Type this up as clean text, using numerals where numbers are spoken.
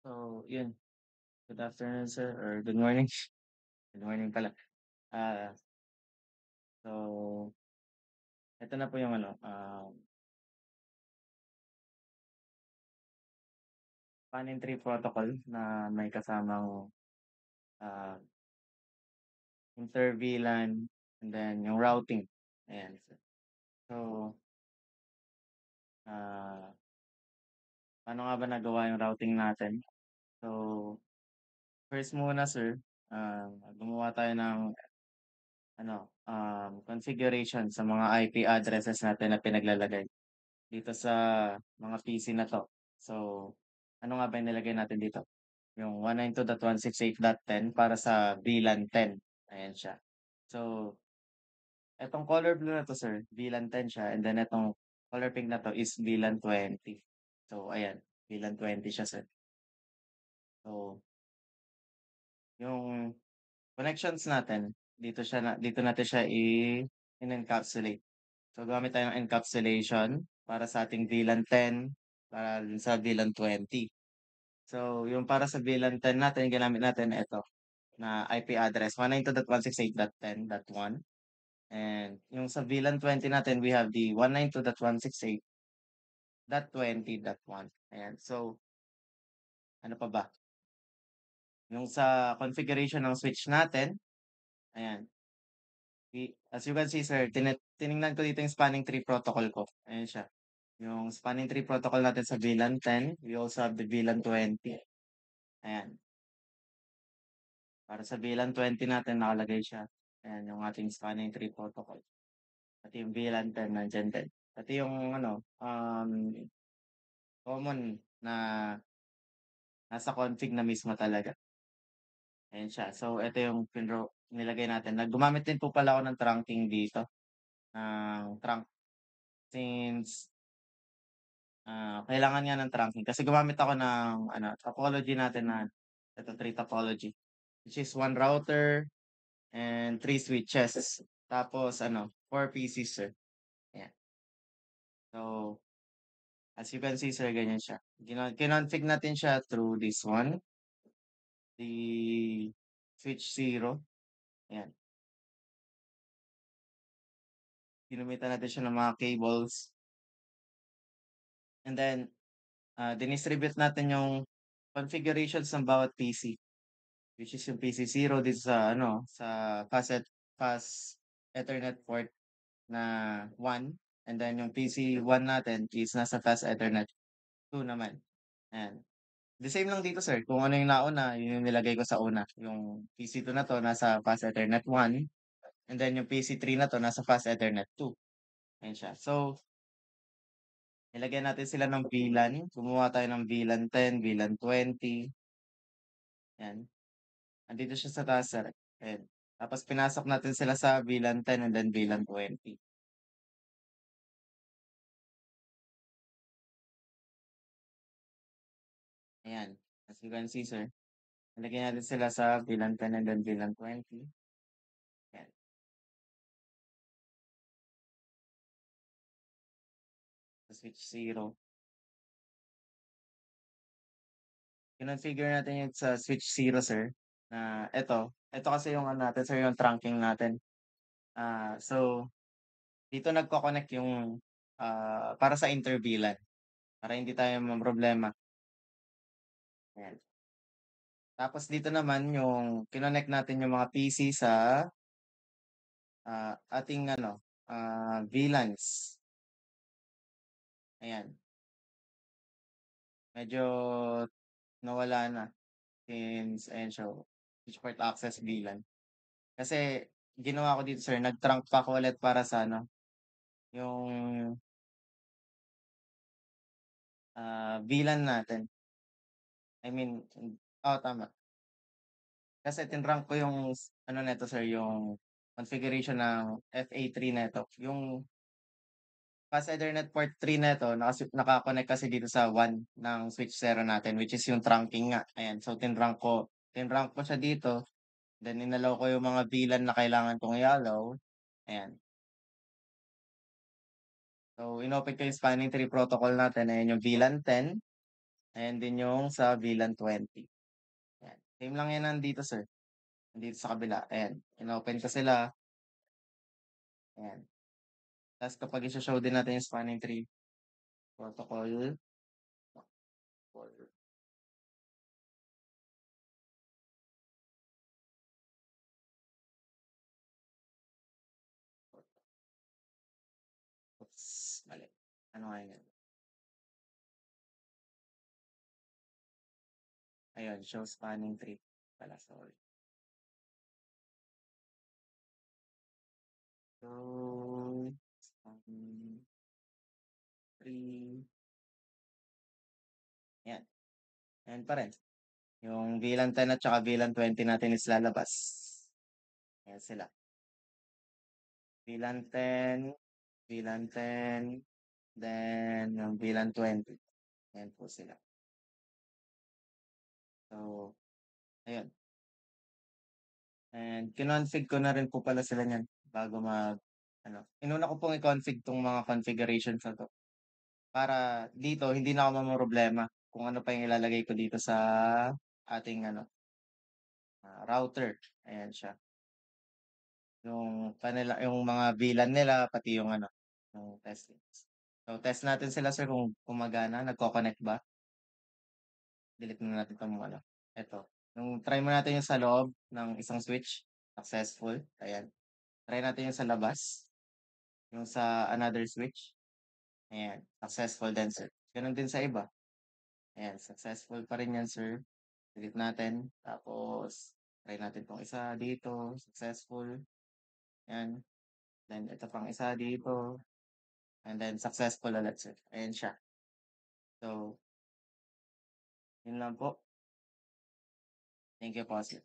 So, yun. Good afternoon, sir, or good morning. Good morning pala. Ah, so, ito na po yung Panning tree protocol na may kasamang ah, inter-VLAN and then yung routing. Ayan, sir. So, ah, paano nga ba nagawa yung routing natin? So, first muna, sir, gumawa tayo ng configuration sa mga IP addresses natin na pinaglalagay dito sa mga PC na 'to. So, ano nga ba yung nilagay natin dito? Yung 192.168.10 para sa VLAN 10, ayan siya. So, etong color blue na 'to, sir, VLAN 10 siya, and then etong color pink na 'to is VLAN 20. So, ayan, VLAN 20 siya, sir. So, yung connections natin, dito natin siya in-encapsulate. So, gamit tayo ng encapsulation para sa ating VLAN 10, para dun sa VLAN 20. So, yung para sa VLAN 10 natin, ginamit natin ito na IP address 192.168.10.1. And yung sa VLAN 20 natin, we have the 192.168.20.1. Ayan. So, ano pa ba? Yung sa configuration ng switch natin, ayan. As you can see, sir, tiningnan ko dito yung spanning tree protocol ko. Ayan siya. Yung spanning tree protocol natin sa VLAN 10, we also have the VLAN 20. Ayan. Para sa VLAN 20 natin nakalagay siya. Ayan yung ating spanning tree protocol. Pati yung VLAN 10 nandiyan din. Pati yung common na nasa config na mismo talaga. Ayan siya. So ito yung nilagay natin. Gumamit din po pala ako ng trunking dito. Ng trunk since kailangan nga ng trunking kasi gumamit ako ng topology natin na ito, tree topology, which is one router and three switches. Tapos four PCs, sir. Ayan. So, as you can see, sir, ganyan siya. Kinonfig natin siya through this one, the switch 0. Ayan. Ginamitan natin siya ng mga cables. And then, dinistribute natin yung configurations ng bawat PC, which is yung PC 0 dito sa fast Ethernet port na 1. And then yung PC 1 natin is nasa fast Ethernet 2 naman. Ayan. The same lang dito, sir. Kung ano yung nauna, yun yung nilagay ko sa una. Yung PC2 na 'to nasa Fast Ethernet 1, and then yung PC3 na 'to nasa Fast Ethernet 2, ayan siya. So, nilagyan natin sila ng VLAN, gumawa tayo ng VLAN 10, VLAN 20, ayan. Nandito siya sa taas, sir, ayan. Tapos pinasok natin sila sa VLAN 10 and then VLAN 20. Ayan, as you can see, sir, nilagyan natin sila sa VLAN 10 and then VLAN 20, ayan. Sa switch 0. Kinonfigure natin yung sa switch 0, sir, na eto kasi yung natin, sir, yung trunking natin. So dito nagko-connect yung, para sa inter-VLAN, para hindi tayo mamroblema, ayan. Tapos dito naman yung kinonect natin yung mga PC sa, ating VLANs, ayan. Medyo nawala na since ayan siya, switch port access VLAN. Kasi ginawa ko dito, sir, nag-trunk pa ako ulit para sa yung VLAN natin. I mean, oo, tama. Kasi tinrank ko yung neto, sir, yung configuration ng FA3 neto. Yung Fast Ethernet port 3 neto naka-connect kasi dito sa 1 ng switch 0 natin, which is yung trunking nga. Ayan, so tinrank ko siya dito, then inalaw ko yung mga VLAN na kailangan kong i-allow. Ayan. So inopen ko yung spanning tree protocol natin, ayan yung VLAN 10. Ayan din yung sa VLAN 20. Ayan. Same lang yan nandito sir. Nandito sa kabila. Ayan. Inopen ko sila. Ayan. Tapos kapag isa-show din natin yung spanning tree protocol. Oops, mali. Ano nga yun? Ayun, show spanning tree pala, sorry. So, spanning tree. Ayan. Ayan pa rin. Yung VLAN 10 at saka VLAN 20 natin is lalabas. Ayan sila. VLAN 10, VLAN 10, then yung VLAN 20. Ayan po sila. So, ayun. And kinonfig ko na rin po pala sila niyan bago inuna ko pong i-config tong mga configurations na to. Para dito, hindi na ako mamroblema kung ano pa yung ilalagay ko dito sa ating router. Ayan siya. Yung mga VLAN nila, pati yung testing. So, test natin sila sir kung gumagana, nagko-connect ba? Delete muna natin itong Ito. Nung try mo natin yung sa loob ng isang switch, successful. Ayan. Try natin yung sa labas, yung sa another switch. Ayan. Successful din sir. Ganun din sa iba. Ayan. Successful pa rin yan sir. Delete natin. Tapos, try natin tong isa dito. Successful. Ayan. Then, ito pang isa dito. And then, successful ulit sir. Ayan siya. So, yun lang po. Thank you po sir.